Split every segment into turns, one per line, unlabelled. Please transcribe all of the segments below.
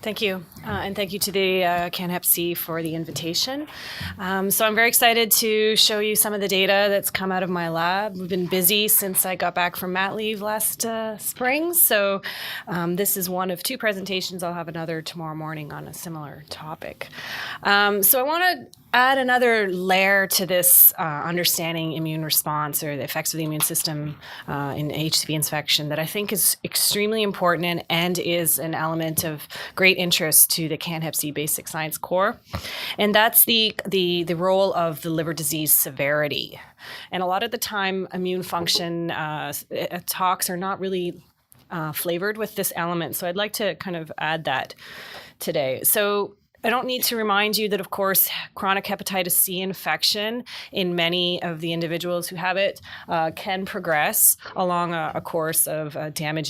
Thank you. And thank you to the CanHep-C for the invitation. So I'm very excited to show you some of the data that's come out of my lab. We've been busy since I got back from mat leave last spring. So this is one of two presentations. I'll have another tomorrow morning on a similar topic. So I want to add another layer to this understanding immune response or the effects of the immune system in HCV infection that I think is extremely important and is an element of great interest to the CanHep-C basic science core. And that's the role of the liver disease severity. And a lot of the time, immune function talks are not really flavored with this element. So I'd like to kind of add that today. So I don't need to remind you that, of course, chronic hepatitis C infection in many of the individuals who have it can progress along a course of damage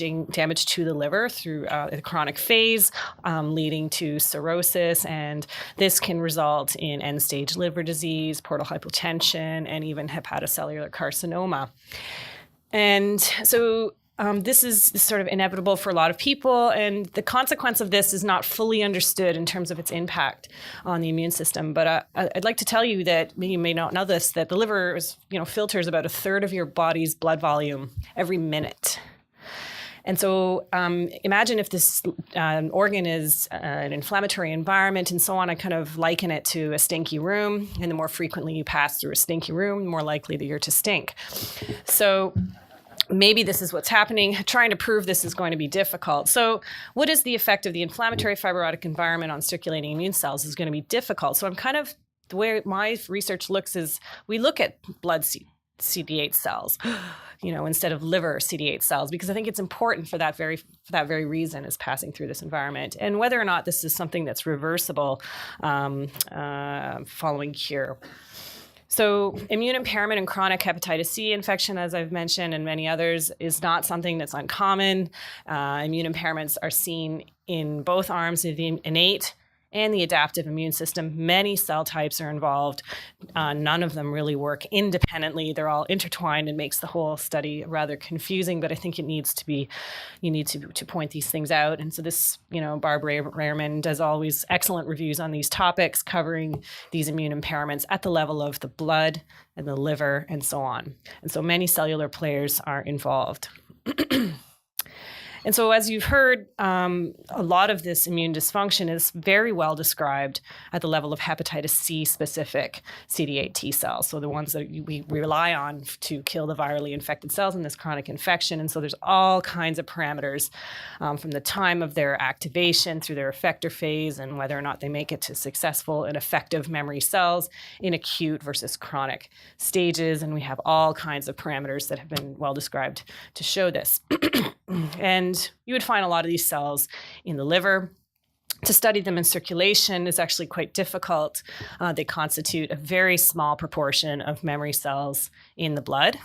to the liver through the chronic phase, leading to cirrhosis. And this can result in end-stage liver disease, portal hypotension, and even hepatocellular carcinoma. And so this is sort of inevitable for a lot of people, and the consequence of this is not fully understood in terms of its impact on the immune system. But I'd like to tell you that you may not know this, that the liver filters about a third of your body's blood volume every minute. And so imagine if this organ is an inflammatory environment and so on. I kind of liken it to a stinky room, and the more frequently you pass through a stinky room, the more likely that you're to stink. So maybe this is what's happening. Trying to prove this is going to be difficult. So what is the effect of the inflammatory fibrotic environment on circulating immune cells is going to be difficult. So the way my research looks is we look at blood CD8 cells, instead of liver CD8 cells, because I think it's important for that very reason is passing through this environment. And whether or not this is something that's reversible following cure. So immune impairment in chronic hepatitis C infection, as I've mentioned, and many others, is not something that's uncommon. Immune impairments are seen in both arms of the innate and the adaptive immune system. Many cell types are involved. None of them really work independently. They're all intertwined and makes the whole study rather confusing, but I think you need to point these things out. And so this, Barb Rehrman does always excellent reviews on these topics, covering these immune impairments at the level of the blood and the liver and so on. And so many cellular players are involved. And so as you've heard, a lot of this immune dysfunction is very well described at the level of hepatitis C specific CD8 T cells. So the ones that we rely on to kill the virally infected cells in this chronic infection. And so there's all kinds of parameters from the time of their activation through their effector phase and whether or not they make it to successful and effective memory cells in acute versus chronic stages. And we have all kinds of parameters that have been well described to show this. And you would find a lot of these cells in the liver. To study them in circulation is actually quite difficult. They constitute a very small proportion of memory cells in the blood.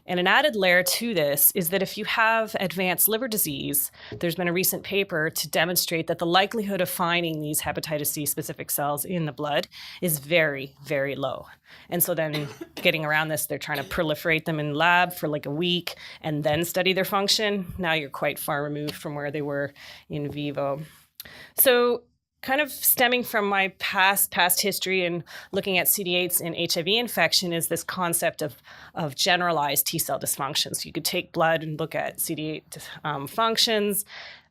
And an added layer to this is that if you have advanced liver disease, there's been a recent paper to demonstrate that the likelihood of finding these hepatitis C specific cells in the blood is very, very low. And so then getting around this, they're trying to proliferate them in lab for like a week and then study their function. Now you're quite far removed from where they were in vivo. So kind of stemming from my past history and looking at CD8s in HIV infection is this concept of generalized T cell dysfunction. So you could take blood and look at CD8 functions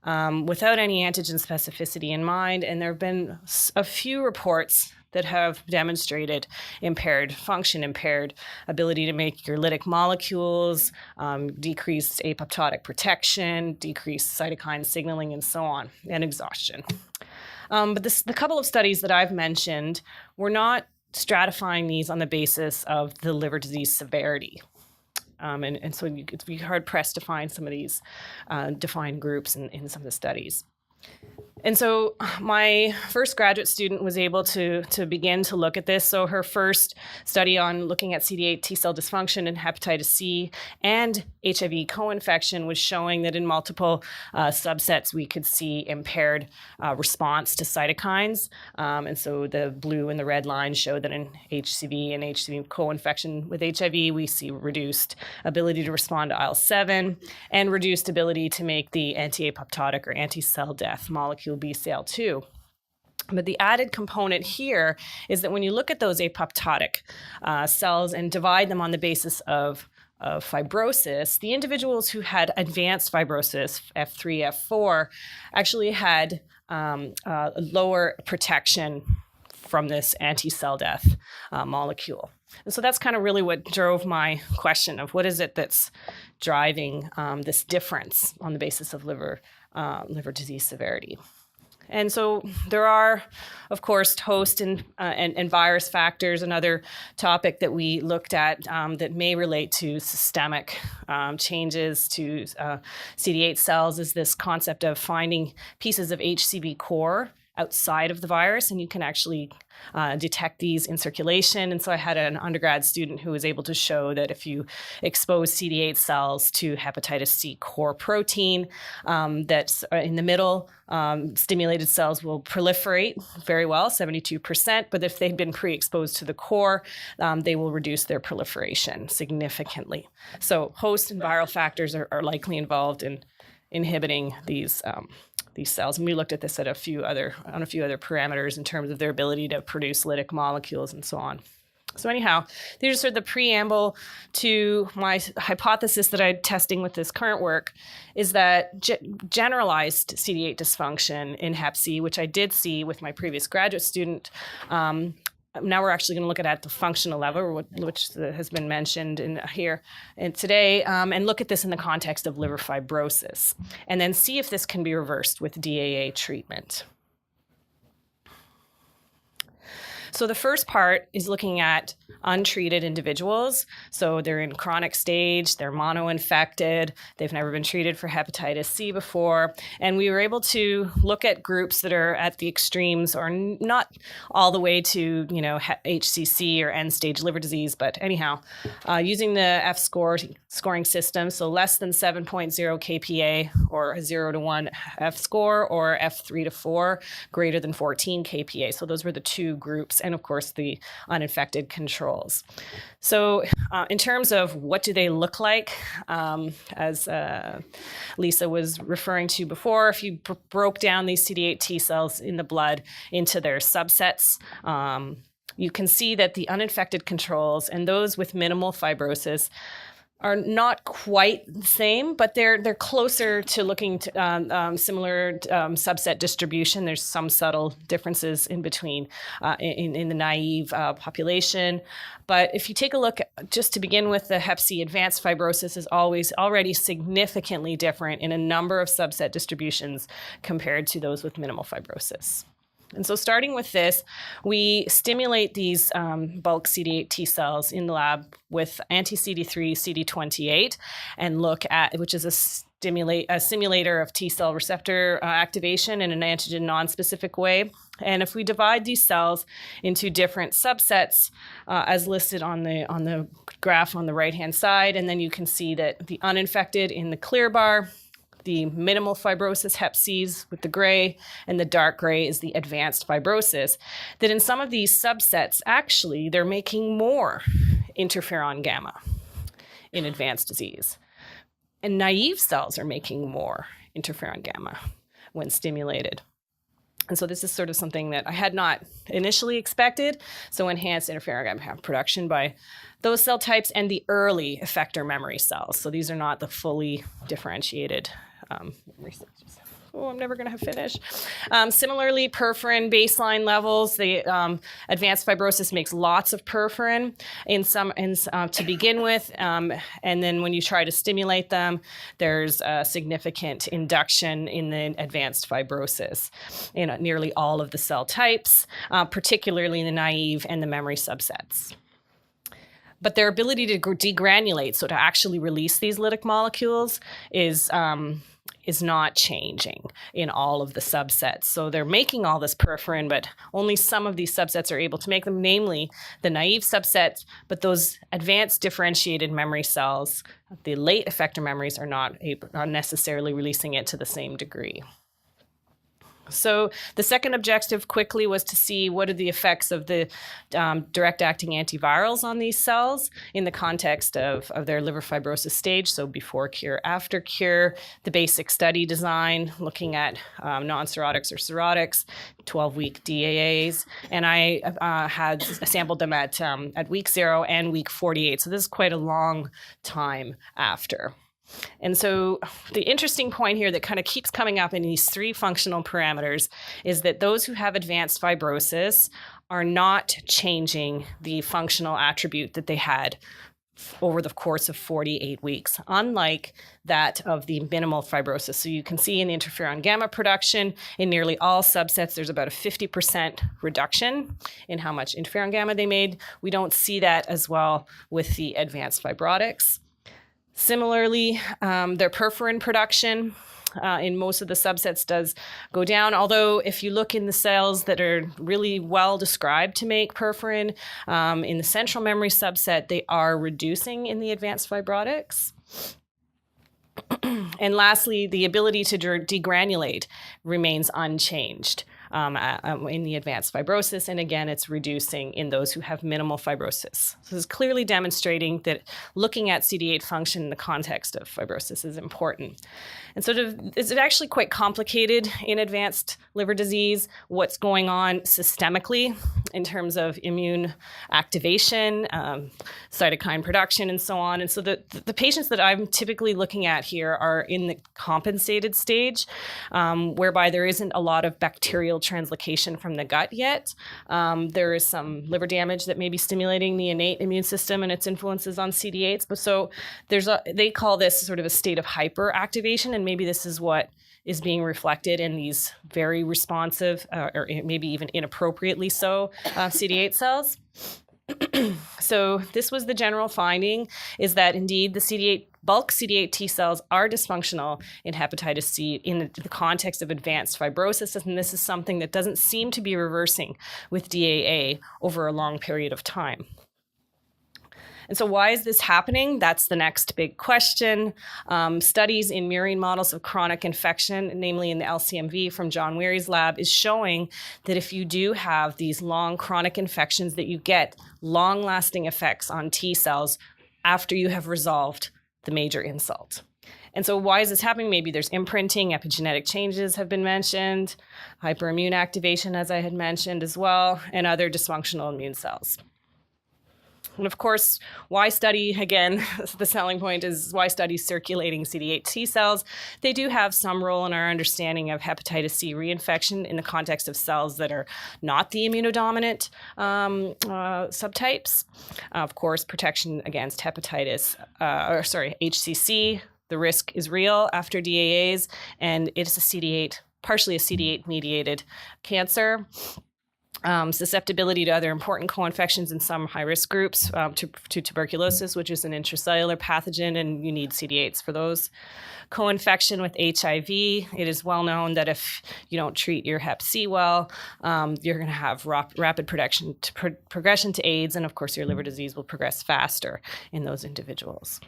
without any antigen specificity in mind. And there have been a few reports that have demonstrated impaired function, impaired ability to make your lytic molecules, decreased apoptotic protection, decreased cytokine signaling, and so on, and exhaustion. But the couple of studies that I've mentioned were not stratifying these on the basis of the liver disease severity. And so it'd be hard-pressed to find some of these defined groups in some of the studies. And so my first graduate student was able to begin to look at this. So her first study on looking at CD8 T cell dysfunction in hepatitis C and HIV co-infection was showing that in multiple subsets, we could see impaired response to cytokines. And so the blue and the red lines show that in HCV and HCV co-infection with HIV, we see reduced ability to respond to IL-7 and reduced ability to make the anti-apoptotic or anti-cell death molecules molecule BCL2. But the added component here is that when you look at those apoptotic cells and divide them on the basis of fibrosis, the individuals who had advanced fibrosis, F3, F4, actually had lower protection from this anti-cell death molecule. And so that's kind of really what drove my question of what is it that's driving this difference on the basis of liver disease severity. And so there are, of course, host and virus factors. Another topic that we looked at that may relate to systemic changes to CD8 cells is this concept of finding pieces of HCV core outside of the virus, and you can actually detect these in circulation. And so I had an undergrad student who was able to show that if you expose CD8 cells to hepatitis C core protein, that's in the middle, stimulated cells will proliferate very well, 72%. But if they've been pre-exposed to the core, they will reduce their proliferation significantly. So host and viral factors are likely involved in inhibiting these cells. And we looked at this at a few other parameters in terms of their ability to produce lytic molecules and so on. So anyhow, these are sort of the preamble to my hypothesis that I'm testing with this current work is that generalized CD8 dysfunction in Hep C, which I did see with my previous graduate student, now we're actually going to look at the functional level, which has been mentioned here and today, and look at this in the context of liver fibrosis, and then see if this can be reversed with DAA treatment. So the first part is looking at untreated individuals. So they're in chronic stage, they're mono-infected, they've never been treated for hepatitis C before. And we were able to look at groups that are at the extremes or not all the way to, HCC or end-stage liver disease, but anyhow, using the F-scoring system, so less than 7.0 kPa or a 0 to 1 F-score, or F3 to 4, greater than 14 kPa. So those were the two groups, and of course the uninfected controls. So in terms of what do they look like, as Lisa was referring to before, if you broke down these CD8 T cells in the blood into their subsets, you can see that the uninfected controls and those with minimal fibrosis are not quite the same, but they're closer to looking to similar subset distribution. There's some subtle differences in between in the naive population. But if you take a look, just to begin with, the Hep C advanced fibrosis is already significantly different in a number of subset distributions compared to those with minimal fibrosis. And so starting with this, we stimulate these bulk CD8 T cells in the lab with anti-CD3 CD28 and look at, which is a simulator of T cell receptor activation in an antigen non-specific way. And if we divide these cells into different subsets, as listed on the graph on the right-hand side, and then you can see that the uninfected in the clear bar, the minimal fibrosis Hep Cs with the gray, and the dark gray is the advanced fibrosis, that in some of these subsets, actually, they're making more interferon gamma in advanced disease. And naive cells are making more interferon gamma when stimulated. And so this is sort of something that I had not initially expected. So enhanced interferon gamma production by those cell types and the early effector memory cells. So these are not the fully differentiated memory cells. Oh, I'm never going to finish. Similarly, perforin baseline levels. The advanced fibrosis makes lots of perforin to begin with, and then when you try to stimulate them, there's a significant induction in the advanced fibrosis in nearly all of the cell types, particularly in the naive and the memory subsets. But their ability to degranulate, so to actually release these lytic molecules, is not changing in all of the subsets. So they're making all this perforin, but only some of these subsets are able to make them, namely the naive subset, but those advanced differentiated memory cells, the late effector memories, are not necessarily releasing it to the same degree. So the second objective quickly was to see what are the effects of the direct-acting antivirals on these cells in the context of their liver fibrosis stage, so before cure, after cure, the basic study design, looking at non-cirrhotics or cirrhotics, 12-week DAAs, and I had sampled them at week 0 and week 48, so this is quite a long time after. And so the interesting point here that kind of keeps coming up in these 3 functional parameters is that those who have advanced fibrosis are not changing the functional attribute that they had over the course of 48 weeks, unlike that of the minimal fibrosis. So you can see in the interferon gamma production, in nearly all subsets, there's about a 50% reduction in how much interferon gamma they made. We don't see that as well with the advanced fibrotics. Similarly, their perforin production in most of the subsets does go down, although if you look in the cells that are really well described to make perforin, in the central memory subset, they are reducing in the advanced fibrotics. And lastly, the ability to degranulate remains unchanged in the advanced fibrosis, and again, it's reducing in those who have minimal fibrosis. So this is clearly demonstrating that looking at CD8 function in the context of fibrosis is important. And so it's actually quite complicated in advanced liver disease, what's going on systemically in terms of immune activation, cytokine production, and so on. And so the patients that I'm typically looking at here are in the compensated stage, whereby there isn't a lot of bacterial translocation from the gut yet. There is some liver damage that may be stimulating the innate immune system and its influences on CD8s. But so they call this sort of a state of hyperactivation, and maybe this is what is being reflected in these very responsive, or maybe even inappropriately so, CD8 cells. So this was the general finding, is that indeed the bulk CD8 T cells are dysfunctional in hepatitis C in the context of advanced fibrosis, and this is something that doesn't seem to be reversing with DAA over a long period of time. And so why is this happening? That's the next big question. Studies in murine models of chronic infection, namely in the LCMV from John Weary's lab, is showing that if you do have these long chronic infections, that you get long-lasting effects on T cells after you have resolved the major insult. And so why is this happening? Maybe there's imprinting, epigenetic changes have been mentioned, hyperimmune activation, as I had mentioned as well, and other dysfunctional immune cells. And of course, why study, again, the selling point is why study circulating CD8 T cells. They do have some role in our understanding of hepatitis C reinfection in the context of cells that are not the immunodominant subtypes. Of course, protection against HCC, the risk is real after DAAs, and it's partially a CD8-mediated cancer. Susceptibility to other important co-infections in some high-risk groups, to tuberculosis, which is an intracellular pathogen, and you need CD8s for those. Co-infection with HIV, it is well known that if you don't treat your hep C well, you're going to have rapid progression to AIDS, and of course your liver disease will progress faster in those individuals.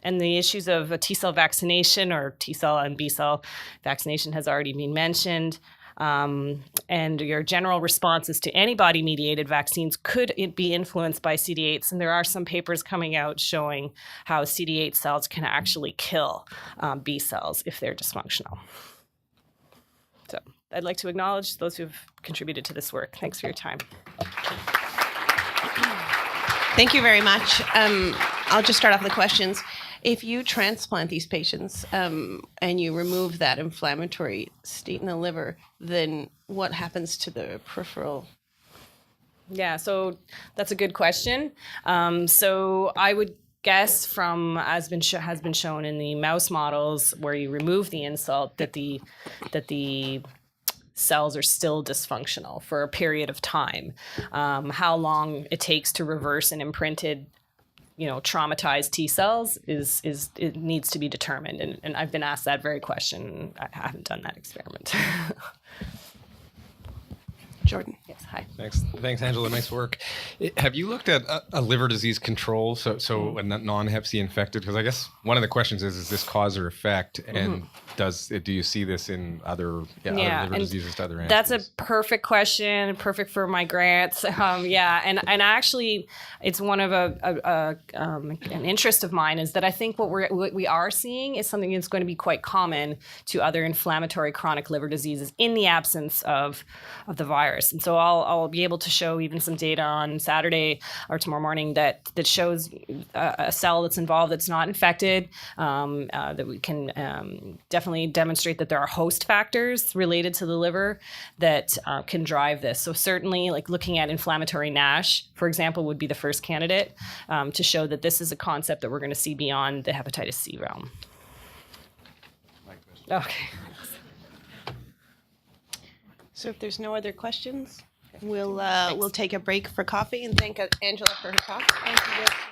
And the issues of a T-cell vaccination, or T-cell and B-cell vaccination, has already been mentioned. And your general responses to antibody-mediated vaccines could be influenced by CD8s. And there are some papers coming out showing how CD8 cells can actually kill B cells if they're dysfunctional. So I'd like to acknowledge those who've contributed to this work. Thanks for your time.
Thank you very much. I'll just start off with the questions. If you transplant these patients and you remove that inflammatory state in the liver, then what happens to the peripheral?
Yeah, so that's a good question. So I would guess from, as has been shown in the mouse models where you remove the insult, that the cells are still dysfunctional for a period of time. How long it takes to reverse an imprinted traumatized T cells it needs to be determined. And I've been asked that very question. I haven't done that experiment.
Jordan.
Yeah. Yes, hi.
Thanks, Angela. Nice work. Have you looked at a liver disease control, so a non-Hep C infected? Because I guess one of the questions is this cause or effect, and do you see this in other liver
and
diseases to other animals?
That's a perfect question, perfect for my grants. And actually, it's one of an interest of mine is that I think what we are seeing is something that's going to be quite common to other inflammatory chronic liver diseases in the absence of the virus. And so I'll be able to show even some data on Saturday or tomorrow morning that shows a cell that's involved that's not infected, that we can definitely demonstrate that there are host factors related to the liver that can drive this. So certainly, like looking at inflammatory NASH, for example, would be the first candidate to show that this is a concept that we're going to see beyond the hepatitis C realm. Okay.
So if there's no other questions, we'll take a break for coffee and thank Angela for her talk.
Thank you.